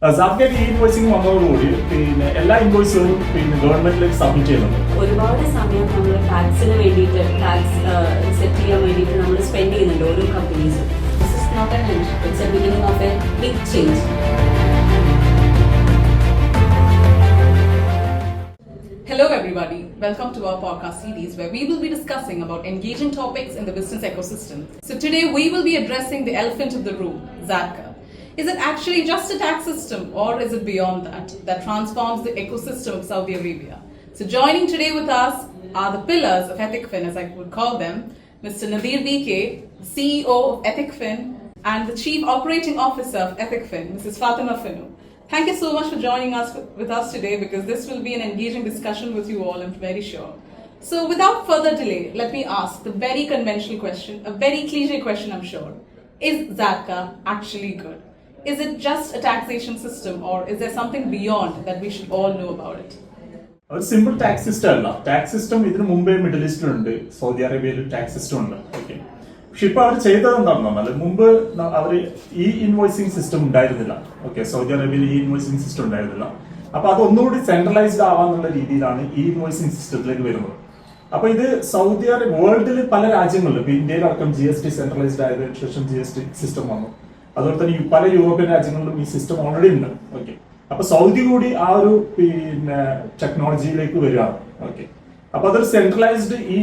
സാഫ്റ്റ്വെയർ invoicing വന്നതോടുകൂടി എല്ലാ ഇൻവോയ്സുകളും ഗവൺമെന്റിലേക്ക് submit ചെയ്യുന്നുണ്ട്. ഒരുപാട് സമയം നമ്മൾ ടാക്സിന് വേണ്ടിയിട്ട് ടാക്സ് സെറ്റ് ചെയ്യാൻ വേണ്ടിയിട്ട് നമ്മൾ സ്പെൻഡ് ചെയ്യുന്നുണ്ട് ഓരോ കമ്പനീസും. This is not an end, it's a beginning of a big change. Hello everybody, welcome to our podcast series where we will be discussing about engaging topics in the business ecosystem. So today we will be addressing the elephant of the room, Zatka. Is it actually just a tax system or is it beyond that transforms the ecosystem of Saudi Arabia? So joining today with us are the pillars of EthicFin, as I would call them, Mr. Nadir BK, CEO of EthicFin, and the Chief Operating Officer of EthicFin, Mrs. Fatima Finu. Thank you so much for joining us with us today, because this will be an engaging discussion with you all, I'm very sure. So without further delay, let me ask the very conventional question, a very cliche question I'm sure. Is Zatka actually good? Is it just a taxation system or is there something beyond that we should all know about it? ഒരു simple tax system അല്ല. Tax system ഇതിന് മുമ്പേ middle ഈസ്റ്റിലുണ്ട്, Saudi അറേബ്യയിൽ tax system ഉണ്ട്. Okay, പക്ഷെ ഇപ്പൊ അവർ ചെയ്തത് എന്താണെന്ന് പറഞ്ഞാൽ, മുമ്പ് അവർ ഈ ഇൻവോയ്സിംഗ് സിസ്റ്റം ഉണ്ടായിരുന്നില്ല. ഓക്കെ, സൗദി അറേബ്യയിൽ ഈ ഇൻവോയ്സിംഗ് സിസ്റ്റം ഉണ്ടായിരുന്നില്ല. അപ്പൊ അത് ഒന്നുകൂടി സെൻട്രലൈസ്ഡ് ആവാന്നുള്ള രീതിയിലാണ് ഈ ഇൻവോയ്സിംഗ് സിസ്റ്റത്തിലേക്ക് വരുന്നത്. അപ്പൊ ഇത് സൗദി അറേബ്യ വേൾഡിൽ പല രാജ്യങ്ങളിലും, ഇപ്പൊ ഇന്ത്യയിലടക്കം GST സെൻട്രലൈസ്ഡ് ആയതിനു ശേഷം GST സിസ്റ്റം വന്നു. അതുപോലെ തന്നെ പല യൂറോപ്യൻ രാജ്യങ്ങളിലും ഈ സിസ്റ്റം ഓൾറെഡി ഉണ്ട്. ഓക്കെ, അപ്പൊ സൗദി കൂടി ആ ഒരു ടെക്നോളജിയിലേക്ക് വരികയാണ്. ഓക്കെ, അപ്പൊ അതൊരു സെൻട്രലൈസ്ഡ് ഈ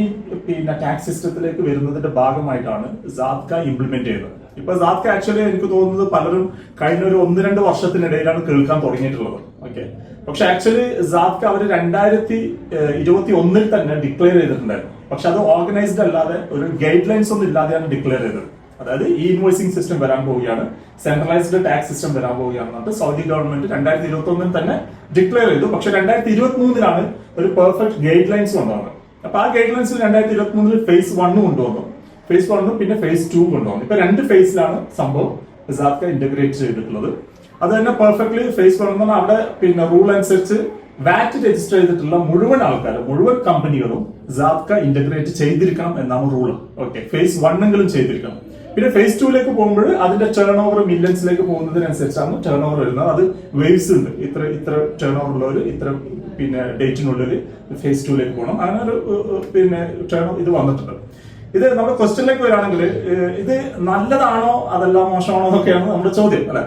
ടാക്സ് സിസ്റ്റത്തിലേക്ക് വരുന്നതിന്റെ ഭാഗമായിട്ടാണ് സാത്ക ഇംപ്ലിമെന്റ് ചെയ്തത്. ഇപ്പൊ സാത്ക ആക്ച്വലി എനിക്ക് തോന്നുന്നത് പലരും കഴിഞ്ഞ ഒരു 1-2 വർഷത്തിനിടയിലാണ് കേൾക്കാൻ തുടങ്ങിയിട്ടുള്ളത്. ഓക്കെ, പക്ഷെ ആക്ച്വലി സാത്ക അവർ 2021 തന്നെ ഡിക്ലെയർ ചെയ്തിട്ടുണ്ടായിരുന്നു. പക്ഷെ അത് ഓർഗനൈസ്ഡ് അല്ലാതെ ഒരു ഗൈഡ് ലൈൻസ് ഒന്നും ഇല്ലാതെയാണ് ഡിക്ലെയർ ചെയ്തത്. അതായത് ഈ ഇൻവോയ്സിംഗ് സിസ്റ്റം വരാൻ പോവുകയാണ്, സെൻട്രലൈസ്ഡ് ടാക്സ് സിസ്റ്റം വരാൻ പോവുകയാണെന്നിട്ട് സൗദി ഗവൺമെന്റ് 2021 തന്നെ ഡിക്ലെയർ ചെയ്തു. പക്ഷെ 2023 ഒരു പെർഫെക്റ്റ് ഗൈഡ് ലൈൻസ് കൊണ്ടുവന്നത്. അപ്പൊ ആ ഗൈഡ് ലൈൻസിൽ 2023 ഫേസ് 1 കൊണ്ടുവന്നു, ഫേസ് 1 പിന്നെ ഫേസ് 2 കൊണ്ടുവന്നു. ഇപ്പൊ 2 ഫേസിലാണ് സംഭവം സാത്ക ഇന്റഗ്രേറ്റ് ചെയ്തിട്ടുള്ളത്. അത് തന്നെ പെർഫെക്റ്റ്ലി ഫേസ് 1 എന്ന് പറഞ്ഞാൽ അവിടെ റൂൾ അനുസരിച്ച് വാറ്റ് രജിസ്റ്റർ ചെയ്തിട്ടുള്ള മുഴുവൻ ആൾക്കാരും, മുഴുവൻ കമ്പനികളും സാത്ക ഇന്റഗ്രേറ്റ് ചെയ്തിരിക്കണം എന്നാണ് റൂള്. ഓക്കെ, ഫേസ് 1 എങ്കിലും ചെയ്തിരിക്കണം. പിന്നെ ഫേസ് 2ലേക്ക് പോകുമ്പോൾ അതിന്റെ ടേൺ ഓവർ മില്യൺസിലേക്ക് പോകുന്നതിനനുസരിച്ചാണ് ടേൺ ഓവർ വരുന്നത്. അത് വേവ്സ് ഉണ്ട്, ഇത്ര ടേൺ ഓവർ ഉള്ളവർ ഇത്ര ഡേറ്റിനുള്ളിൽ ഫേസ് 2ലേക്ക് പോകണം. അങ്ങനെ ഒരു ടേൺ ഇത് വന്നിട്ടുണ്ട്. ഇത് നമ്മുടെ ക്വസ്റ്റ്യനിലേക്ക് വരികയാണെങ്കിൽ, ഇത് നല്ലതാണോ അതല്ല മോശമാണോ എന്നൊക്കെയാണ് നമ്മുടെ ചോദ്യം, അല്ലെ?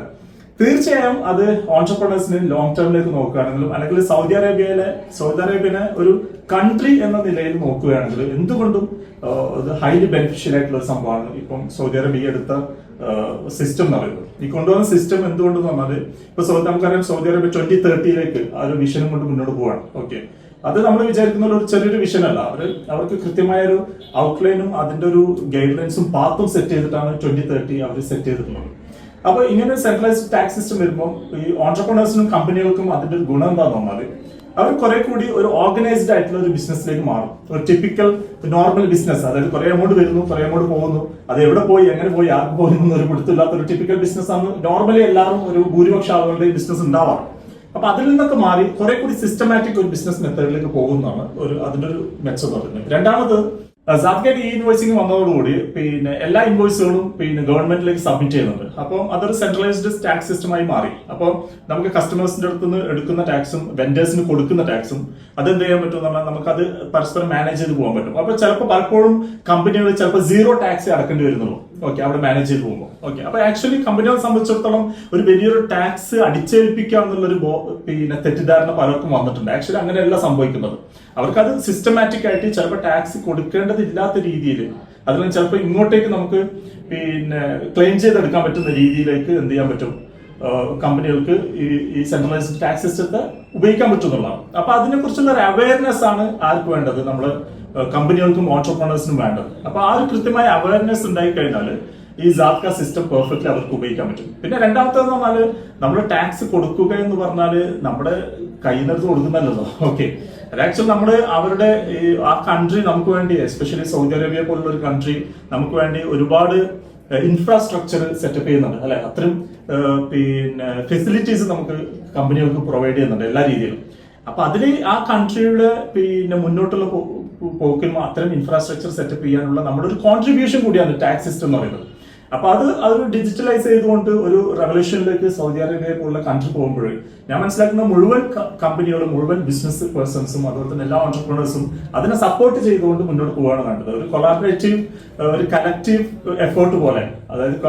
തീർച്ചയായും അത് ഓൺട്രപ്രണേഴ്സിന് ലോങ് ടേമിലേക്ക് നോക്കുകയാണെങ്കിലും, അല്ലെങ്കിൽ സൗദി അറേബ്യനെ ഒരു കൺട്രി എന്ന നിലയിൽ നോക്കുകയാണെങ്കിൽ എന്തുകൊണ്ടും ഇത് ഹൈലി ബെനിഫിഷ്യൽ ആയിട്ടുള്ള ഒരു സംഭവമാണ്. ഇപ്പം സൗദി അറേബ്യ എടുത്ത സിസ്റ്റം എന്ന് പറയുന്നത്, ഈ കൊണ്ടുവന്ന സിസ്റ്റം എന്തുകൊണ്ടെന്ന് പറഞ്ഞാൽ, ഇപ്പൊ നമുക്കറിയാം സൗദി അറേബ്യ 2030 ആ ഒരു വിഷനും കൊണ്ട് മുന്നോട്ട് പോവാണ്. ഓക്കെ, അത് നമ്മൾ വിചാരിക്കുന്ന ഒരു ചെറിയൊരു വിഷൻ അല്ല. അവർക്ക് കൃത്യമായ ഒരു ഔട്ട്ലൈനും അതിന്റെ ഒരു ഗൈഡ് ലൈൻസും പാത്തും സെറ്റ് ചെയ്തിട്ടാണ് 2030 അവർ സെറ്റ് ചെയ്തിട്ടുള്ളത്. അപ്പൊ ഇങ്ങനെ സെൻട്രലൈസ്ഡ് ടാക്സ് സിസ്റ്റം വരുമ്പോൾ ഈ ഓൺട്രപ്രണേഴ്സിനും കമ്പനികൾക്കും അതിന്റെ ഒരു ഗുണം എന്താന്ന് പറഞ്ഞാൽ, അവർ കുറെ കൂടി ഒരു ഓർഗനൈസ്ഡ് ആയിട്ടുള്ള ഒരു ബിസിനസ്സിലേക്ക് മാറും. ഒരു ടിപ്പിക്കൽ നോർമൽ ബിസിനസ്, അതായത് കുറെ എമൗണ്ട് വരുന്നു, കുറെ എമൗണ്ട് പോകുന്നു, അത് എവിടെ പോയി, എങ്ങനെ പോയി, ആർക്ക് പോയി എന്നൊരു പിടുത്തില്ലാത്ത ഒരു ടിപ്പിക്കൽ ബിസിനസ് ആണ് നോർമലി എല്ലാവരും ഒരു ഭൂരിപക്ഷ ആളുകളുടെ ബിസിനസ് ഉണ്ടാവാറ്. അപ്പൊ അതിൽ നിന്നൊക്കെ മാറി കുറെ കൂടി സിസ്റ്റമാറ്റിക് ഒരു ബിസിനസ് മെത്തേഡിലേക്ക് പോകുന്നതാണ് അതിന്റെ ഒരു മെച്ചം പറയുന്നത്. രണ്ടാമത്, സാത്ക ഇൻവോയ്സിംഗ് വന്നതോടുകൂടി എല്ലാ ഇൻവോയ്സുകളും ഗവൺമെന്റിലേക്ക് സബ്മിറ്റ് ചെയ്യുന്നുണ്ട്. അപ്പം അതൊരു സെൻട്രലൈസ്ഡ് ടാക്സ് സിസ്റ്റമായി മാറി. അപ്പോൾ നമുക്ക് കസ്റ്റമേഴ്സിന്റെ അടുത്ത് നിന്ന് എടുക്കുന്ന ടാക്സും വെൻഡേഴ്സിന് കൊടുക്കുന്ന ടാക്സും അതെന്ത് ചെയ്യാൻ പറ്റും എന്ന് പറഞ്ഞാൽ നമുക്കത് പരസ്പരം മാനേജ് ചെയ്ത് പോകാൻ പറ്റും. അപ്പൊ പലപ്പോഴും കമ്പനികൾ 0 ടാക്സ് അടക്കേണ്ടി വരുന്നുള്ളൂ. ഓക്കെ, അവിടെ മാനേജ് ചെയ്ത് പോകുമ്പോൾ. ഓക്കെ, അപ്പൊ ആക്ച്വലി കമ്പനികളെ സംബന്ധിച്ചിടത്തോളം ഒരു വലിയൊരു ടാക്സ് അടിച്ചേൽപ്പിക്കുക എന്നുള്ളൊരു തെറ്റിദ്ധാരണ പലർക്കും വന്നിട്ടുണ്ട്. ആക്ച്വലി അങ്ങനെയല്ല സംഭവിക്കുന്നത്. അവർക്കത് സിസ്റ്റമാറ്റിക് ആയിട്ട് ചിലപ്പോൾ ടാക്സ് കൊടുക്കേണ്ടതില്ലാത്ത രീതിയിൽ, അതിൽ ചിലപ്പോൾ ഇങ്ങോട്ടേക്ക് നമുക്ക് ക്ലെയിം ചെയ്തെടുക്കാൻ പറ്റുന്ന രീതിയിലേക്ക് എന്ത് ചെയ്യാൻ പറ്റും, കമ്പനികൾക്ക് ഈ സെൻട്രലൈസ്ഡ് ടാക്സ് സിസ്റ്റത്തെ ഉപയോഗിക്കാൻ പറ്റുന്നതാണ്. അപ്പൊ അതിനെ കുറിച്ചുള്ള ഒരു അവയർനെസ് ആണ് ആർക്ക് വേണ്ടത്, നമ്മള് കമ്പനികൾക്കും ഓൺട്രപ്രണേഴ്സിനും വേണ്ടത്. അപ്പൊ ആ ഒരു കൃത്യമായ അവയർനെസ് ഉണ്ടായി കഴിഞ്ഞാൽ ഈ സാത്ക സിസ്റ്റം പെർഫെക്റ്റ്ലി അവർക്ക് ഉപയോഗിക്കാൻ പറ്റും. പിന്നെ രണ്ടാമത്തേന്ന് പറഞ്ഞാല്, നമ്മൾ ടാക്സ് കൊടുക്കുക എന്ന് പറഞ്ഞാല് നമ്മുടെ കയ്യിൽ നിന്ന് കൊടുക്കുന്നല്ലോ. ഓക്കെ, ആക്ച്വലി നമ്മൾ അവരുടെ ആ കൺട്രി നമുക്ക് വേണ്ടി, എസ്പെഷ്യലി സൗദി അറേബ്യ പോലുള്ള ഒരു കൺട്രി നമുക്ക് വേണ്ടി ഒരുപാട് ഇൻഫ്രാസ്ട്രക്ചർ സെറ്റപ്പ് ചെയ്യുന്നുണ്ട്, അല്ലെ? അത്രയും ഫെസിലിറ്റീസ് നമുക്ക് കമ്പനികൾക്ക് പ്രൊവൈഡ് ചെയ്യുന്നുണ്ട് എല്ലാ രീതിയിലും. അപ്പൊ അതില് ആ കൺട്രിയുടെ മുന്നോട്ടുള്ള പോക്കിലും അത്തരം ഇൻഫ്രാസ്ട്രക്ചർ സെറ്റപ്പ് ചെയ്യാനുള്ള നമ്മുടെ ഒരു കോൺട്രിബ്യൂഷൻ കൂടിയാണ് ടാക്സ് സിസ്റ്റം എന്ന് പറയുന്നത്. അപ്പൊ അതൊരു ഡിജിറ്റലൈസ് ചെയ്തുകൊണ്ട് ഒരു റെവല്യൂഷനിലേക്ക് സൗദി അറേബ്യ പോലുള്ള കൺട്രി പോകുമ്പോൾ ഞാൻ മനസ്സിലാക്കുന്ന മുഴുവൻ കമ്പനികളും മുഴുവൻ ബിസിനസ് പേഴ്സൺസും അതുപോലെ തന്നെ എല്ലാ ഓൺടർപ്രണേഴ്സും അതിനെ സപ്പോർട്ട് ചെയ്തുകൊണ്ട് മുന്നോട്ട് പോവുകയാണ് കണ്ടത്. ഒരു കൊളാബറേറ്റീവ് ഒരു കലക്റ്റീവ് എഫേർട്ട് പോലെ, അതായത്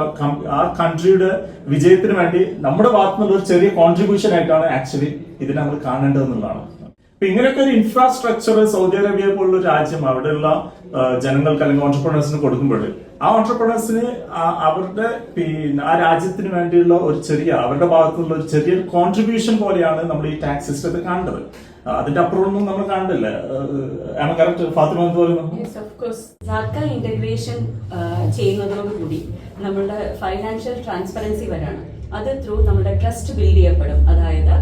ആ കൺട്രിയുടെ വിജയത്തിന് വേണ്ടി നമ്മുടെ ഭാഗത്തു നിന്നുള്ള ഒരു ചെറിയ കോൺട്രിബ്യൂഷൻ ആയിട്ടാണ് ആക്ച്വലി ഇതിനെ നമ്മൾ കാണേണ്ടതെന്നുള്ളതാണ്. അപ്പൊ ഇങ്ങനെയൊക്കെ ഒരു ഇൻഫ്രാസ്ട്രക്ചർ സൗദി അറേബ്യ പോലുള്ള രാജ്യം അവിടെയുള്ള ജനങ്ങൾക്ക് അല്ലെങ്കിൽ ഓൺടർപ്രണേഴ്സിന് കൊടുക്കുമ്പോൾ ആ ഓൺടർപ്രണേഴ്സിന് അവരുടെ ആ രാജ്യത്തിന് വേണ്ടിയുള്ള ഒരു ചെറിയ അവരുടെ ഭാഗത്തുള്ള ഒരു ചെറിയ കോൺട്രിബ്യൂഷൻ പോലെയാണ് നമ്മൾ ഈ ടാക്സ് സിസ്റ്റത്തെ കാണേണ്ടത്. അതിന്റെ അപ്പുറമൊന്നും നമ്മൾ കാണുന്നില്ല. ഫാത്തിമ സാക്ക ഇന്റഗ്രേഷൻ ചെയ്യുന്നതോടുകൂടി നമ്മളുടെ ഫൈനാൻഷ്യൽ ട്രാൻസ്പെറൻസി വരാണ്. അത് ത്രൂ നമ്മുടെ ട്രസ്റ്റ് ബിൽഡ് ചെയ്യപ്പെടും. അതായത്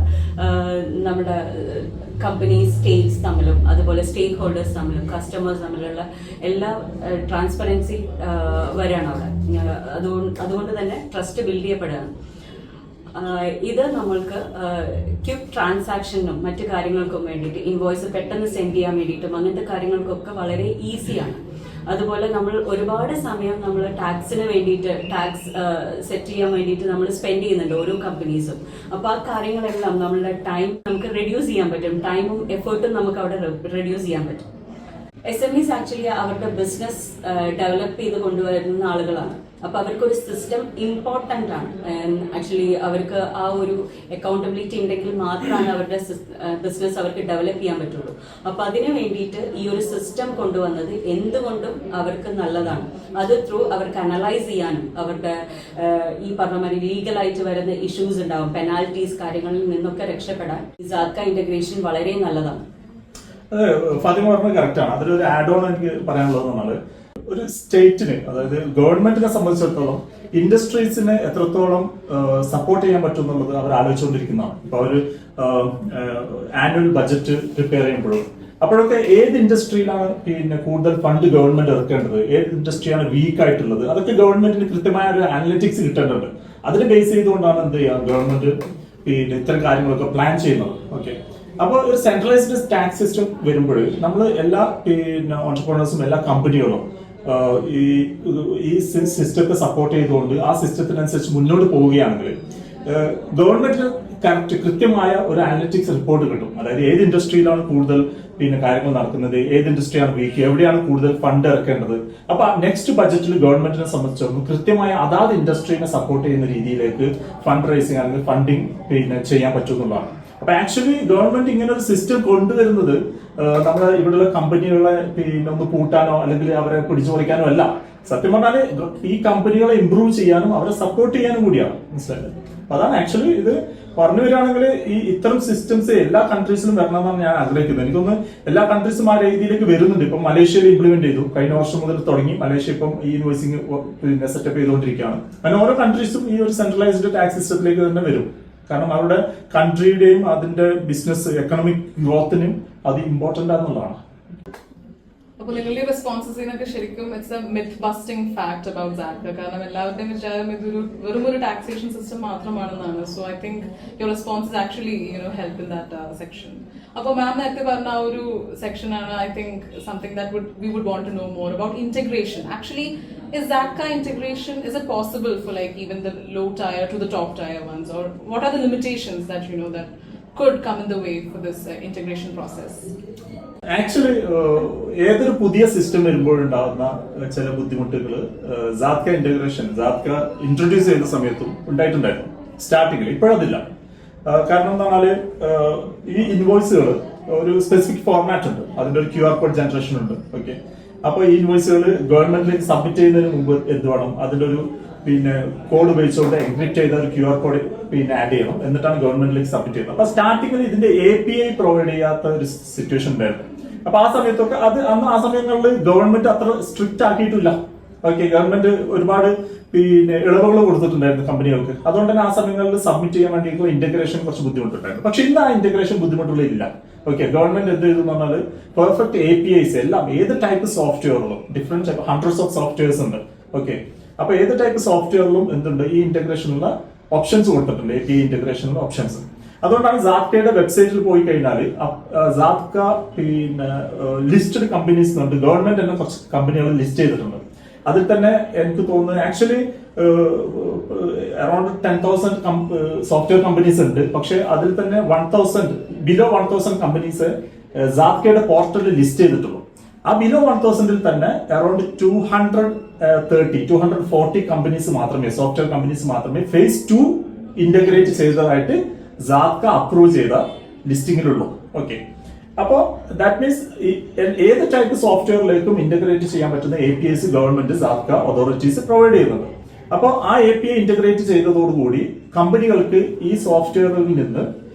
നമ്മുടെ കമ്പനീസ് സ്റ്റേറ്റ്സ് തമ്മിലും അതുപോലെ സ്റ്റേക്ക് ഹോൾഡേഴ്സ് തമ്മിലും കസ്റ്റമേഴ്സ് തമ്മിലുള്ള എല്ലാ ട്രാൻസ്പെറൻസി വരാണ് അവിടെ. അതുകൊണ്ട് തന്നെ ട്രസ്റ്റ് ബിൽഡ് ചെയ്യപ്പെടുകയാണ്. ഇത് നമ്മൾക്ക് ക്വിക്ക് ട്രാൻസാക്ഷനും മറ്റു കാര്യങ്ങൾക്കും വേണ്ടിയിട്ട് ഇൻവോയ്സ് പെട്ടെന്ന് സെൻഡ് ചെയ്യാൻ വേണ്ടിയിട്ടും അങ്ങനത്തെ കാര്യങ്ങൾക്കൊക്കെ വളരെ ഈസിയാണ്. അതുപോലെ നമ്മൾ ഒരുപാട് സമയം നമ്മൾ ടാക്സിന് വേണ്ടിയിട്ട് ടാക്സ് സെറ്റ് ചെയ്യാൻ വേണ്ടിയിട്ട് നമ്മൾ സ്പെൻഡ് ചെയ്യുന്നുണ്ട് ഓരോ കമ്പനീസും. അപ്പോൾ ആ കാര്യങ്ങളെല്ലാം നമ്മളുടെ ടൈം നമുക്ക് റെഡ്യൂസ് ചെയ്യാൻ പറ്റും. ടൈമും എഫേർട്ടും നമുക്ക് അവിടെ റെഡ്യൂസ് ചെയ്യാൻ പറ്റും. SMEs ആക്ച്വലി അവരുടെ ബിസിനസ് ഡെവലപ്പ് ചെയ്ത് കൊണ്ടുവരുന്ന ആളുകളാണ്. അപ്പൊ അവർക്കൊരു സിസ്റ്റം ഇമ്പോർട്ടന്റ് ആണ്. ആക്ച്വലി അവർക്ക് ആ ഒരു അക്കൗണ്ടബിലിറ്റി ഉണ്ടെങ്കിൽ മാത്രമാണ് അവരുടെ ബിസിനസ് അവർക്ക് ഡെവലപ്പ് ചെയ്യാൻ പറ്റുള്ളൂ. അപ്പൊ അതിനു വേണ്ടിയിട്ട് ഈ ഒരു സിസ്റ്റം കൊണ്ടുവന്നത് എന്തുകൊണ്ടും അവർക്ക് നല്ലതാണ്. അത് ത്രൂ അവർക്ക് അനലൈസ് ചെയ്യാനും അവരുടെ ഈ പറഞ്ഞ മാതിരി ലീഗലായിട്ട് വരുന്ന ഇഷ്യൂസ് ഉണ്ടാവും, പെനാൽറ്റീസ് കാര്യങ്ങളിൽ നിന്നൊക്കെ രക്ഷപ്പെടാൻ ഈ സാക്ക ഇന്റഗ്രേഷൻ വളരെ നല്ലതാണ്. ഫാത്തിമ പറഞ്ഞത് കറക്റ്റ് ആണ്. അതിലൊരു ആഡ് ഓൺ എനിക്ക് പറയാനുള്ളത് നമ്മൾ ഒരു സ്റ്റേറ്റിന്, അതായത് ഗവൺമെന്റിനെ സംബന്ധിച്ചിടത്തോളം ഇൻഡസ്ട്രീസിനെ എത്രത്തോളം സപ്പോർട്ട് ചെയ്യാൻ പറ്റും എന്നുള്ളത് അവർ ആലോചിച്ചുകൊണ്ടിരിക്കുന്നതാണ്. ഇപ്പൊ അവര് ആനുവൽ ബജറ്റ് പ്രിപ്പയർ ചെയ്യുമ്പോഴും അപ്പോഴൊക്കെ ഏത് ഇൻഡസ്ട്രിയിലാണ് കൂടുതൽ ഫണ്ട് ഗവൺമെന്റ് ഇറക്കേണ്ടത്, ഏത് ഇൻഡസ്ട്രിയാണ് വീക്ക് ആയിട്ടുള്ളത്, അതൊക്കെ ഗവൺമെന്റിന് കൃത്യമായ ഒരു അനലിറ്റിക്സ് കിട്ടേണ്ടതുണ്ട്. അതിനെ ബേസ് ചെയ്തുകൊണ്ടാണ് എന്ത് ചെയ്യുക ഗവൺമെന്റ് ഇത്തരം കാര്യങ്ങളൊക്കെ പ്ലാൻ ചെയ്യുന്നത്. ഓക്കെ, അപ്പോൾ ഒരു സെൻട്രലൈസ്ഡ് ടാക്സ് സിസ്റ്റം വരുമ്പോൾ നമ്മൾ എല്ലാ ഓൺടർപ്രണേഴ്സും എല്ലാ കമ്പനികളും ഈ സിസ്റ്റത്തെ സപ്പോർട്ട് ചെയ്തുകൊണ്ട് ആ സിസ്റ്റത്തിനനുസരിച്ച് മുന്നോട്ട് പോവുകയാണെങ്കിൽ ഗവൺമെന്റിന് കൃത്യമായ ഒരു അനലിറ്റിക്സ് റിപ്പോർട്ട് കിട്ടും. അതായത് ഏത് ഇൻഡസ്ട്രിയിലാണ് കൂടുതൽ കാര്യങ്ങൾ നടക്കുന്നത്, ഏത് ഇൻഡസ്ട്രിയാണ് വീക്ക്, എവിടെയാണ് കൂടുതൽ ഫണ്ട് ഇറക്കേണ്ടത്. അപ്പൊ നെക്സ്റ്റ് ബജറ്റിൽ ഗവൺമെന്റിനെ സംബന്ധിച്ചിടത്തോളം കൃത്യമായ അതാത് ഇൻഡസ്ട്രീനെ സപ്പോർട്ട് ചെയ്യുന്ന രീതിയിലേക്ക് ഫണ്ട് റൈസിങ് അല്ലെങ്കിൽ ഫണ്ടിങ് ചെയ്യാൻ പറ്റുമെന്നുള്ളതാണ്. അപ്പൊ ആക്ച്വലി ഗവൺമെന്റ് ഇങ്ങനെ ഒരു സിസ്റ്റം കൊണ്ടുവരുന്നത് നമ്മുടെ ഇവിടെയുള്ള കമ്പനികളെ ഒന്ന് പൂട്ടാനോ അല്ലെങ്കിൽ അവരെ പിടിച്ചു പറിക്കാനോ അല്ല. സത്യം പറഞ്ഞാല് ഈ കമ്പനികളെ ഇംപ്രൂവ് ചെയ്യാനും അവരെ സപ്പോർട്ട് ചെയ്യാനും കൂടിയാണ്. മനസ്സിലായത്? അതാണ് ആക്ച്വലി ഇത് പറഞ്ഞു വരികയാണെങ്കിൽ ഈ ഇത്തരം സിസ്റ്റംസ് എല്ലാ കൺട്രീസിലും വരണമെന്നാണ് ഞാൻ ആഗ്രഹിക്കുന്നത്. എനിക്കൊന്ന് എല്ലാ കൺട്രീസും ആ രീതിയിലേക്ക് വരുന്നുണ്ട്. ഇപ്പം മലേഷ്യയിൽ ഇംപ്ലിമെന്റ് ചെയ്തു, കഴിഞ്ഞ വർഷം മുതൽ തുടങ്ങി. മലേഷ്യ ഇപ്പം ഈ ഇൻവോയ്സിംഗ് സെറ്റപ്പ് ചെയ്തുകൊണ്ടിരിക്കുകയാണ്. അങ്ങനെ ഓരോ കൺട്രീസും ഈ ഒരു സെൻട്രലൈസ്ഡ് ടാക്സ് സിസ്റ്റത്തിലേക്ക് തന്നെ വരും. കാരണം അവരുടെ കൺട്രിയുടെയും അതിന്റെ ബിസിനസ് എക്കണോമിക് ഗ്രോത്തിനും അത് ഇമ്പോർട്ടന്റ് ആണെന്നുള്ളതാണ്. അപ്പോൾ നിങ്ങളുടെ റെസ്പോൺസസിനൊക്കെ ശരിക്കും it's a myth busting fact about സാക്ക. കാരണം എല്ലാവരുടെയും വിചാരം ഇതൊരു വെറും ഒരു ടാക്സേഷൻ സിസ്റ്റം മാത്രമാണെന്നാണ്. So I think your response actually help in that section. അപ്പോൾ മാം നേരത്തെ പറഞ്ഞ ആ ഒരു സെക്ഷനാണ് I think something that we would want to know more about integration. Actually is Zakka integration, is it possible for like even the low tier to the top tier ones, or what are the limitations that that could come in the way for this integration process? Actually ഏതൊരു പുതിയ system വരുമ്പോഴുണ്ടാകുന്ന ചില ബുദ്ധിമുട്ടുകൾ Saka integration introduce ചെയ്യുന്ന സമയത്തും ഉണ്ടായിട്ടുണ്ടായിരുന്നു സ്റ്റാർട്ടിങ്ങിൽ. ഇപ്പോഴതില്ല. കാരണം എന്താ പറഞ്ഞാല് ഈ ഇൻവോയ്സുകൾ ഒരു സ്പെസിഫിക് ഫോർമാറ്റ് ഉണ്ട്, അതിന്റെ ഒരു QR കോഡ് ജനറേഷൻ ഉണ്ട്. ഓക്കെ, അപ്പൊ ഈ ഇൻവോയ്സുകൾ ഗവൺമെന്റിലേക്ക് സബ്മിറ്റ് ചെയ്യുന്നതിന് മുമ്പ് എന്ത് വേണം, അതിന്റെ ഒരു കോഡ് ഉപയോഗിച്ചുകൊണ്ട് എൻക്രിപ്റ്റ് ചെയ്ത ഒരു QR കോഡ് ആഡ് ചെയ്യണം. എന്നിട്ടാണ് ഗവൺമെന്റിലേക്ക് സബ്മിറ്റ് ചെയ്യുന്നത്. അപ്പൊ സ്റ്റാർട്ടിങ്ങിൽ ഇതിന്റെ API പ്രൊവൈഡ് ചെയ്യാത്ത ഒരു സിറ്റുവേഷൻ ഉണ്ടായിരുന്നു. അപ്പൊ ആ സമയത്തൊക്കെ ആ സമയങ്ങളിൽ ഗവൺമെന്റ് അത്ര സ്ട്രിക്റ്റ് ആക്കിയിട്ടില്ല. ഓക്കെ, ഗവൺമെന്റ് ഒരുപാട് ഇളവുകൾ കൊടുത്തിട്ടുണ്ടായിരുന്നു കമ്പനികൾക്ക്. അതുകൊണ്ട് തന്നെ ആ സമയങ്ങളിൽ സബ്മിറ്റ് ചെയ്യാൻ വേണ്ടിയിട്ടുള്ള ഇന്റഗ്രേഷൻ കുറച്ച് ബുദ്ധിമുട്ടുണ്ടായിരുന്നു. പക്ഷെ ഇന്ന് ആ ഇന്റഗ്രേഷൻ ബുദ്ധിമുട്ടുകളില്ല. ഓക്കെ, ഗവൺമെന്റ് എന്ത് ചെയ്തു എന്ന് പറഞ്ഞാൽ പെർഫെക്റ്റ് APIs എല്ലാം ഏത് ടൈപ്പ് സോഫ്റ്റ്വെയറുകളും ഡിഫറെന്റ് ഹൺഡ്രഡ്സ് ഓഫ് സോഫ്റ്റ്വെയർസ് ഉണ്ട്. ഓക്കെ, അപ്പൊ ഏത് ടൈപ്പ് സോഫ്റ്റ്വെയറിലും എന്തുണ്ട് ഈ ഇന്റഗ്രേഷനുള്ള ഓപ്ഷൻസ് കൊടുത്തിട്ടുണ്ട്, API ഇന്റഗ്രേഷനുള്ള ഓപ്ഷൻസ്. അതുകൊണ്ടാണ് സാക്കയുടെ വെബ്സൈറ്റിൽ പോയി കഴിഞ്ഞാൽ സാക്ക ലിസ്റ്റഡ് കമ്പനീസ് ഉണ്ട്. ഗവൺമെന്റ് തന്നെ കുറച്ച് കമ്പനികൾ ലിസ്റ്റ് ചെയ്തിട്ടുണ്ട്. അതിൽ തന്നെ എനിക്ക് തോന്നുന്നത് ആക്ച്വലി അറൌണ്ട് 10,000 സോഫ്റ്റ്വെയർ കമ്പനീസ് ഉണ്ട്. പക്ഷെ അതിൽ തന്നെ 1,000 ബിലോ 1,000 കമ്പനീസ് സാത്കയുടെ പോർട്ടലിൽ ലിസ്റ്റ് ചെയ്തിട്ടുള്ളൂ. ആ ബിലോ 1,000-ൽ തന്നെ അറൌണ്ട് 240 കമ്പനീസ് മാത്രമേ, സോഫ്റ്റ്വെയർ കമ്പനീസ് മാത്രമേ ഫേസ് 2 ഇന്റഗ്രേറ്റ് ചെയ്തതായിട്ട് സാത്ക അപ്രൂവ് ചെയ്ത ലിസ്റ്റിംഗിലുള്ളൂ. ഓക്കെ, അപ്പോ ദാറ്റ് മീൻസ് ഏത് ടൈപ്പ് സോഫ്റ്റ്വെയറിലേക്കും ഇന്റഗ്രേറ്റ് ചെയ്യാൻ പറ്റുന്ന APIs ഗവൺമെന്റ് സാത്ക അതോറിറ്റീസ് പ്രൊവൈഡ് ചെയ്യുന്നുണ്ട്. അപ്പോൾ ആ API ഇന്റഗ്രേറ്റ് ചെയ്തതോടുകൂടി കമ്പനികൾക്ക് ഈ സോഫ്റ്റ്വെയറിൽ നിന്ന്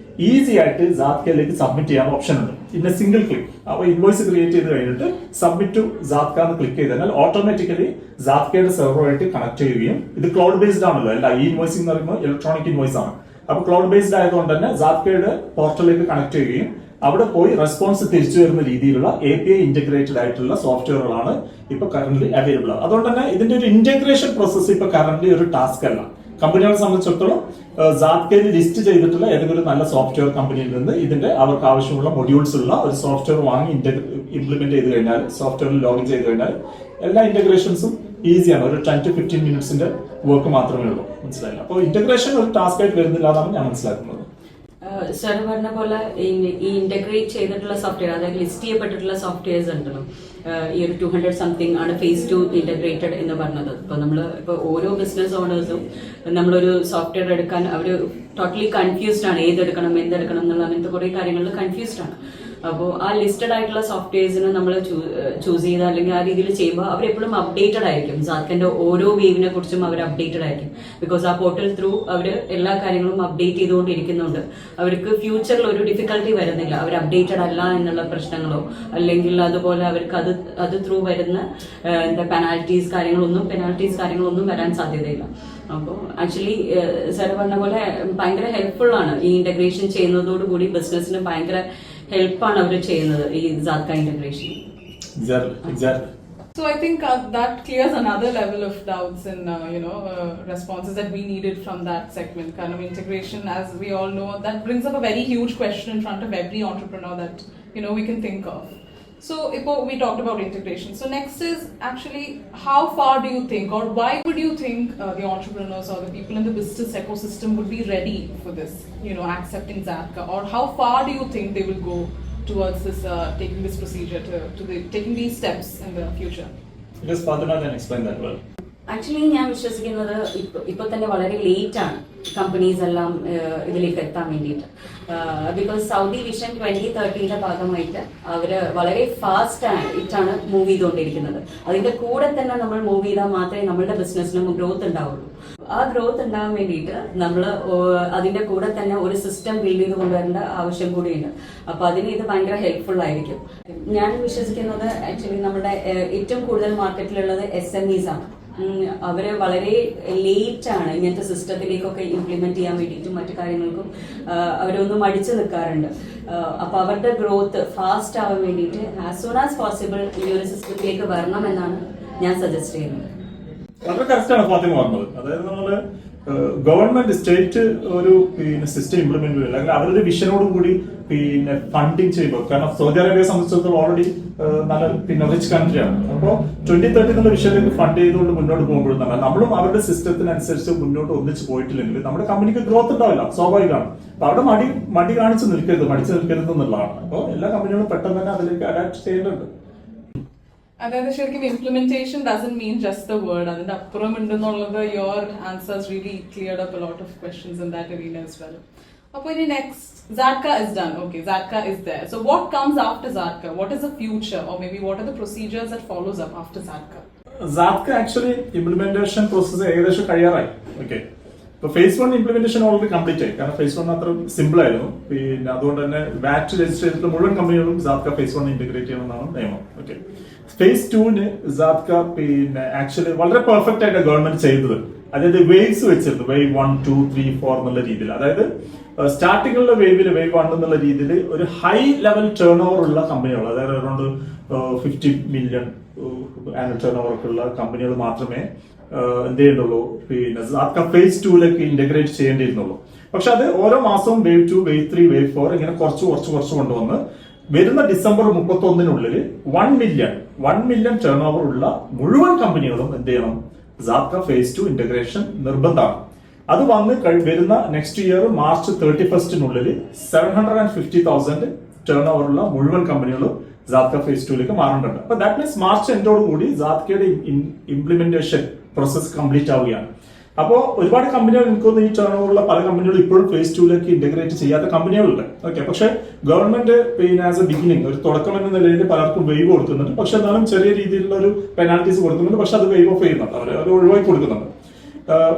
ഈസി ആയിട്ട് സാത്കയിലേക്ക് സബ്മിറ്റ് ചെയ്യാൻ ഓപ്ഷൻ ഉണ്ട് ഇൻ എ സിംഗിൾ ക്ലിക്ക്. അപ്പോൾ ഇൻവോയ്സ് ക്രിയേറ്റ് ചെയ്ത് കഴിഞ്ഞിട്ട് സബ്മിറ്റ് ടു സാത്ക എന്ന് ക്ലിക്ക് ചെയ്ത് കഴിഞ്ഞാൽ ഓട്ടോമാറ്റിക്കലി സാത്കയുടെ സെർവറുമായിട്ട് കണക്ട് ചെയ്യുകയും, ഇത് ക്ലൗഡ് ബേസ്ഡ് ആണല്ലോ, അല്ല ഈ ഇൻവോയ്സിംഗ് എന്ന് പറയുമ്പോൾ ഇലക്ട്രോണിക് ഇൻവോയ്സ് ആണ്. അപ്പൊ ക്ലൗഡ് ബേസ്ഡ് ആയതുകൊണ്ട് തന്നെ സാത്കയുടെ പോർട്ടലിലേക്ക് കണക്ട് ചെയ്യുകയും അവിടെ പോയി റെസ്പോൺസ് തിരിച്ചു വരുന്ന രീതിയിലുള്ള API ഇന്റഗ്രേറ്റഡ് ആയിട്ടുള്ള സോഫ്റ്റ്വെയറുകളാണ് ഇപ്പൊ കറന്റ് അവൈലബിൾ. അതുകൊണ്ട് തന്നെ ഇതിന്റെ ഒരു ഇന്റഗ്രേഷൻ പ്രോസസ് ഇപ്പൊ കറന്റ് ഒരു ടാസ്ക് അല്ല. കമ്പനികളെ സംബന്ധിച്ചിടത്തോളം സാത്കയിൽ ലിസ്റ്റ് ചെയ്തിട്ടുള്ള ഏതെങ്കിലും നല്ല സോഫ്റ്റ്വെയർ കമ്പനിയിൽ നിന്ന് ഇതിന്റെ അവർക്ക് ആവശ്യമുള്ള മൊഡ്യൂൾസ് ഉള്ള ഒരു സോഫ്റ്റ്വെയർ വാങ്ങി ഇംപ്ലിമെന്റ് ചെയ്ത് കഴിഞ്ഞാൽ, സോഫ്റ്റ്വെയറിൽ ലോഗിൻ ചെയ്ത് കഴിഞ്ഞാൽ എല്ലാ ഇന്റഗ്രേഷൻസും ഈസിയാണ്. ഒരു 10 to 15 മിനിറ്റ്സിന്റെ വർക്ക് മാത്രമേ ഉള്ളൂ. മനസ്സിലായില്ല? അപ്പോൾ ഇന്റഗ്രേഷൻ ഒരു ടാസ്ക് ആയിട്ട് വരുന്നില്ല എന്നാണ് ഞാൻ മനസ്സിലാക്കുന്നത്. സർ പറഞ്ഞ പോലെ ഈ ഇന്റഗ്രേറ്റ് ചെയ്തിട്ടുള്ള സോഫ്റ്റ്വെയർ, അതായത് ലിസ്റ്റ് ചെയ്യപ്പെട്ടിട്ടുള്ള സോഫ്റ്റ്വെയർസ് ഉണ്ടല്ലോ, ഈ ഒരു 200 സംതിങ് ആണ് ഫേസ് 2 ഇന്റഗ്രേറ്റഡ് എന്ന് പറഞ്ഞത്. ഇപ്പൊ നമ്മള് ഇപ്പൊ ഓരോ ബിസിനസ് ഓണേഴ്സും നമ്മളൊരു സോഫ്റ്റ്വെയർ എടുക്കാൻ അവര് ടോട്ടലി കൺഫ്യൂസ്ഡ് ആണ്, ഏതെടുക്കണം എന്തെടുക്കണം എന്നുള്ള അങ്ങനത്തെ കുറെ കാര്യങ്ങളിൽ കൺഫ്യൂസ്ഡ് ആണ്. അപ്പോൾ ആ ലിസ്റ്റഡ് ആയിട്ടുള്ള സോഫ്റ്റ്വെയർസിന് നമ്മൾ ചൂസ് ചെയ്ത് അല്ലെങ്കിൽ ആ രീതിയിൽ ചെയ്യുമ്പോൾ അവരെപ്പോഴും അപ്ഡേറ്റഡ് ആയിരിക്കും. സാത്കന്റെ ഓരോ വേവിനെ കുറിച്ചും അവർ അപ്ഡേറ്റഡ് ആയിരിക്കും. ബിക്കോസ് ആ പോർട്ടൽ ത്രൂ അവർ എല്ലാ കാര്യങ്ങളും അപ്ഡേറ്റ് ചെയ്തുകൊണ്ടിരിക്കുന്നുണ്ട്. അവർക്ക് ഫ്യൂച്ചറിൽ ഒരു ഡിഫിക്കൽട്ടി വരുന്നില്ല. അവർ അപ്ഡേറ്റഡ് അല്ല എന്നുള്ള പ്രശ്നങ്ങളോ അല്ലെങ്കിൽ അതുപോലെ അവർക്ക് അത് ത്രൂ വരുന്ന എന്താ പെനാൽറ്റീസ് കാര്യങ്ങളൊന്നും വരാൻ സാധ്യതയില്ല. അപ്പോൾ ആക്ച്വലി സാർ പറഞ്ഞ പോലെ ഭയങ്കര ഹെൽപ്ഫുൾ ആണ് ഈ ഇന്റഗ്രേഷൻ ചെയ്യുന്നതോടുകൂടി. ബിസിനസ്സിന് ഭയങ്കര ഹെൽപ്പാണ് അവർ ചെയ്യുന്നത് ഈ സാത്ക integration. So I think that clears another level of doubts and responses that we needed from that segment. Kind of integration, as we all know, that brings up a very huge question in front of every entrepreneur that we can think of. So we talked about integration. So next is actually how far do you think, or why would you think the entrepreneurs or the people in the business ecosystem would be ready for this, accepting Zatka, or how far do you think they will go towards this taking this procedure taking these steps in the future? Just Fatima can explain that well. Actually ഞാൻ വിശ്വസിക്കുന്നത് ഇപ്പൊ തന്നെ വളരെ late ആണ് companies എല്ലാം ഇതിലേക്ക് എത്താൻ വേണ്ടിയിട്ട്. ബിക്കോസ് സൗദി വിഷൻ 2030 ഭാഗമായിട്ട് അവര് വളരെ ഫാസ്റ്റ് ആയിട്ടാണ് മൂവ് ചെയ്തുകൊണ്ടിരിക്കുന്നത്. അതിന്റെ കൂടെ തന്നെ നമ്മൾ മൂവ് ചെയ്താൽ മാത്രമേ നമ്മളുടെ ബിസിനസ്സിനും ഗ്രോത്ത് ഉണ്ടാവുള്ളൂ. ആ ഗ്രോത്ത് ഉണ്ടാവാൻ വേണ്ടിയിട്ട് നമ്മൾ അതിന്റെ കൂടെ തന്നെ ഒരു സിസ്റ്റം ബിൽഡ് ചെയ്ത് കൊണ്ടുവരേണ്ട ആവശ്യം കൂടിയുണ്ട്. അപ്പൊ അതിന് ഇത് ഭയങ്കര ഹെൽപ്ഫുൾ ആയിരിക്കും. ഞാൻ വിശ്വസിക്കുന്നത് ആക്ച്വലി നമ്മുടെ ഏറ്റവും കൂടുതൽ മാർക്കറ്റിലുള്ളത് SMEs ആണ്. അവര് വളരെ ലേറ്റ് ആണ് ഇങ്ങനത്തെ സിസ്റ്റത്തിലേക്കൊക്കെ ഇംപ്ലിമെന്റ് ചെയ്യാൻ വേണ്ടിയിട്ടും മറ്റു കാര്യങ്ങൾക്കും അവരൊന്നും മടിച്ചു നിൽക്കാറുണ്ട്. അപ്പൊ അവരുടെ ഗ്രോത്ത് ഫാസ്റ്റ് ആവാൻ വേണ്ടിയിട്ട് ആസ് സൂൺ ആസ് പോസിബിൾ ഈ ഒരു സിസ്റ്റത്തിലേക്ക് വരണം എന്നാണ് ഞാൻ സജസ്റ്റ് ചെയ്യുന്നത്. വളരെ കറക്റ്റാണ് ഫാത്തിമ പറഞ്ഞത്. അതായത് നമ്മള് ഗവൺമെന്റ് സ്റ്റേറ്റ് ഒരു സിസ്റ്റം ഇംപ്ലിമെന്റ് ചെയ്യില്ല, അല്ലെങ്കിൽ അവരൊരു വിഷനോട് കൂടി ഫണ്ടിങ് ചെയ്യുമ്പോൾ, കാരണം സൗദി അറേബ്യയെ സംബന്ധിച്ചിടത്തോളം ഓൾറെഡി നല്ല റിച്ച് കൺട്രിയാണ്. അപ്പോൾ 2030 എന്നുള്ള വിഷയത്തിലേക്ക് ഫണ്ട് ചെയ്തുകൊണ്ട് മുന്നോട്ട് പോകുമ്പോഴും തന്നെ നമ്മളും അവരുടെ സിസ്റ്റത്തിനനുസരിച്ച് മുന്നോട്ട് ഒന്നിച്ച് പോയിട്ടില്ലെങ്കിൽ നമ്മുടെ കമ്പനിക്ക് ഗ്രോത്ത് ഉണ്ടാവില്ല, സ്വാഭാവികമാണ്. അപ്പൊ അവിടെ മടി കാണിച്ച് നിൽക്കരുത്, മടിച്ചു നിൽക്കരുത് എന്നുള്ളതാണ്. അപ്പോൾ എല്ലാ കമ്പനികളും പെട്ടെന്ന് തന്നെ അതിലേക്ക് അഡാപ്റ്റ് ചെയ്യേണ്ടതുണ്ട്. അതായത് ശരിക്കും implementation doesn't mean just the word. അതിന്റെ അപ്പുറം ഉണ്ടെന്നുള്ളത് your answers really cleared up a lot of questions in that arena as well. അപ്പോൾ ഇനി next, Zatka is done. Okay, Zatka is there. So what comes after Zatka? What is the future, or maybe what are the procedures that follows up after Zatka? Zatka actually implementation process ഏകദേശം കഴിയാറായി. Okay, ഇപ്പൊ face 1 implementation already complete ആയി. കാരണം face 1 അത്ര simple ആയിരുന്നു. പിന്നെ അതുകൊണ്ട് തന്നെ VAT രജിസ്റ്റർ ചെയ്തിട്ടുള്ള മുഴുവൻ കമ്പനികളും Zatka ഫേസ് 1 ഇന്റഗ്രേറ്റ് ചെയ്യണമെന്നാണ് നിയമം. ഓക്കെ, ഫേസ് 2 Zatka പിന്നെ ആക്ച്വലി വളരെ പെർഫെക്റ്റ് ആയിട്ട് ഗവൺമെന്റ് ചെയ്തത്. അതായത് വേവ്സ് വെച്ചിരുന്നു, വേവ് 1, 2, 3, 4 എന്നുള്ള രീതിയിൽ. അതായത് സ്റ്റാർട്ടിങ്ങുള്ള വേവില് വേവ് 1 എന്നുള്ള രീതിയിൽ ഒരു ഹൈ ലെവൽ ടേൺ ഓവർ ഉള്ള കമ്പനികൾ, അതായത് around 50 million annual turn over ഒക്കെ ഉള്ള കമ്പനികൾ മാത്രമേ എന്ത് ചെയ്യേണ്ടുള്ളൂ, പിന്നെ Zatka ഫേസ് 2ലേക്ക് ഇന്റഗ്രേറ്റ് ചെയ്യേണ്ടിയിരുന്നുള്ളൂ. പക്ഷെ അത് ഓരോ മാസവും വേവ് 2, വേവ് 3, വേവ് 4 ഇങ്ങനെ കുറച്ച് കൊണ്ടുവന്ന് വരുന്ന ഡിസംബർ 31 1 മില്യൺ ടേൺ ഓവർ ഉള്ള മുഴുവൻ കമ്പനികളും എന്ത് ചെയ്യണം, സാത്ക ഫേസ് 2 ഇന്റഗ്രേഷൻ നിർബന്ധമാണ്. അത് വന്ന് വരുന്ന നെക്സ്റ്റ് ഇയർ മാർച്ച് 31 750,000 ടേൺ ഓവറുള്ള മുഴുവൻ കമ്പനികളും സാത്ക ഫേസ് 2ലേക്ക് മാറേണ്ടതുണ്ട്. അപ്പൊ ദാറ്റ് മീൻസ് മാർച്ച് എൻഡോട് കൂടി സാത്കയുടെ ഇംപ്ലിമെന്റേഷൻ പ്രോസസ് കംപ്ലീറ്റ് ആവുകയാണ്. അപ്പോൾ ഒരുപാട് കമ്പനികൾ എനിക്കൊന്ന് ഈ ടേൺ ഓവറുള്ള പല കമ്പനികളും ഇപ്പോഴും ഫേസ് 2ലേക്ക് ഇന്റഗ്രേറ്റ് ചെയ്യാത്ത കമ്പനികളുണ്ട്. ഓക്കെ, പക്ഷേ ഗവൺമെന്റ് ആസ് എ ബിഗിനിങ് ഒരു തുടക്കം എന്ന നിലയിൽ പലർക്കും വെയ്വ് കൊടുക്കുന്നുണ്ട്. പക്ഷെ എന്നാലും ചെറിയ രീതിയിലുള്ള ഒരു പെനാൽറ്റീസ് കൊടുക്കുന്നുണ്ട്. പക്ഷെ അത് വെയ്വ് ഓഫ് ചെയ്യുന്നുണ്ട്, അവർ ഒഴിവാക്കി കൊടുക്കുന്നുണ്ട്.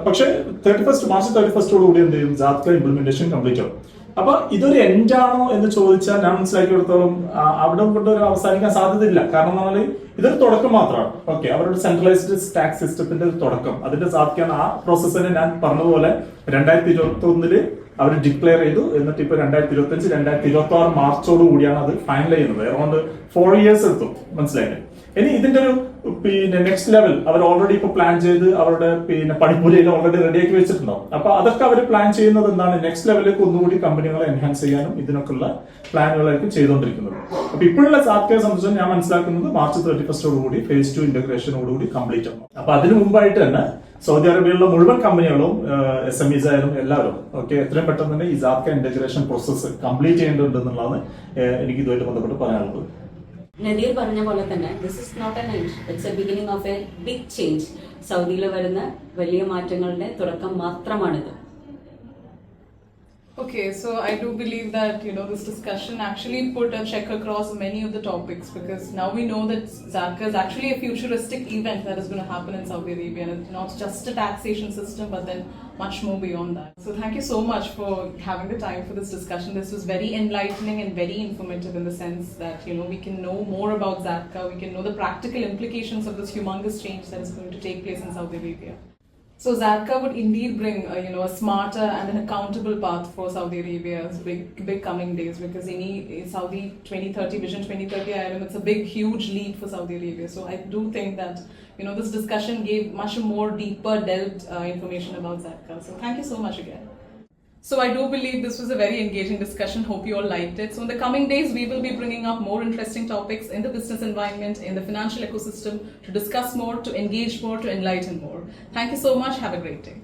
പക്ഷേ മാർച്ച് 31 കൂടി എന്ത് ചെയ്യും, സാത്ക ഇംപ്ലിമെന്റേഷൻ കംപ്ലീറ്റ് ആവും. അപ്പൊ ഇതൊരു എൻഡ് ആണോ എന്ന് ചോദിച്ചാൽ ഞാൻ മനസ്സിലാക്കിയെടുത്തോളം അവിടെ കൊണ്ട് ഒരു അവസാനിക്കാൻ സാധ്യതയില്ല. കാരണം എന്ന് പറഞ്ഞാൽ ഇതൊരു തുടക്കം മാത്രമാണ്. ഓക്കെ, അവരുടെ സെൻട്രലൈസ്ഡ് ടാക്സ് സിസ്റ്റത്തിന്റെ ഒരു തുടക്കം, അതിന്റെ സാധിക്കാൻ ആ പ്രോസസ്സിനെ ഞാൻ പറഞ്ഞതുപോലെ 2021 അവർ ഡിക്ലെയർ ചെയ്തു. എന്നിട്ട് ഇപ്പൊ 2025, 2026 മാർച്ചോട് കൂടിയാണ് അത് ഫൈനൽ ചെയ്യുന്നത്. അറൌണ്ട് 4 years എടുത്തു, മനസ്സിലായില്ലേ? ഇനി ഇതിന്റെ ഒരു നെക്സ്റ്റ് ലെവൽ അവർ ഓൾറെഡി ഇപ്പൊ പ്ലാൻ ചെയ്ത് അവരുടെ പണിപ്പുരയിൽ ഓൾറെഡി റെഡിയാക്കി വെച്ചിട്ടുണ്ടാവും. അപ്പൊ അതൊക്കെ അവർ പ്ലാൻ ചെയ്യുന്നത് എന്താണ്, നെക്സ്റ്റ് ലെവലിലേക്ക് ഒന്നുകൂടി കമ്പനികളെ എൻഹാൻസ് ചെയ്യാനും ഇതിനൊക്കെയുള്ള പ്ലാനുകളായിരിക്കും ചെയ്തുകൊണ്ടിരിക്കുന്നത്. അപ്പൊ ഇപ്പോഴുള്ള സാത്കയെ സംബന്ധിച്ച് ഞാൻ മനസ്സിലാക്കുന്നത് മാർച്ച് 31 കൂടി ഫേസ് 2 ഇന്റഗ്രേഷനോടുകൂടി കംപ്ലീറ്റ് ആവും. അപ്പൊ അതിന് മുമ്പായിട്ട് തന്നെ സൗദി അറേബ്യയിലുള്ള മുഴുവൻ കമ്പനികളും SMEs ആയാലും എല്ലാവരും എത്രയും പെട്ടെന്ന് തന്നെ ഈ സാത്ക ഇന്റഗ്രേഷൻ പ്രോസസ്സ് കംപ്ലീറ്റ് ചെയ്യേണ്ടതുണ്ട് എന്നുള്ളതാണ് എനിക്ക് ഇതുമായിട്ട് ബന്ധപ്പെട്ട് പറയാനുള്ളത്. നദീർ പറഞ്ഞ പോലെ തന്നെ this is not an end, it's a beginning of a big change. സൗദിയിൽ വരുന്ന വലിയ മാറ്റങ്ങളുടെ തുടക്കം മാത്രമാണിത്. Okay, so I do believe that this discussion actually put a check across many of the topics, because now we know that Zadka is actually a futuristic event that is going to happen in Saudi Arabia, and it's not just a taxation system but then much more beyond that. So thank you so much for having the time for this discussion. This was very enlightening and very informative in the sense that we can know more about Zadka, we can know the practical implications of this humongous change that is going to take place in Saudi Arabia. So Zadka would indeed bring a smarter and an accountable path for Saudi Arabia's big coming days, because any Saudi 2030 Vision 2030 item, it's a big huge lead for Saudi Arabia. So I do think that this discussion gave much more deeper delved information about Zadka. So thank you so much again. So I do believe this was a very engaging discussion. Hope you all liked it. So in the coming days, we will be bringing up more interesting topics in the business environment, in the financial ecosystem, to discuss more, to engage more, to enlighten more. Thank you so much. Have a great day.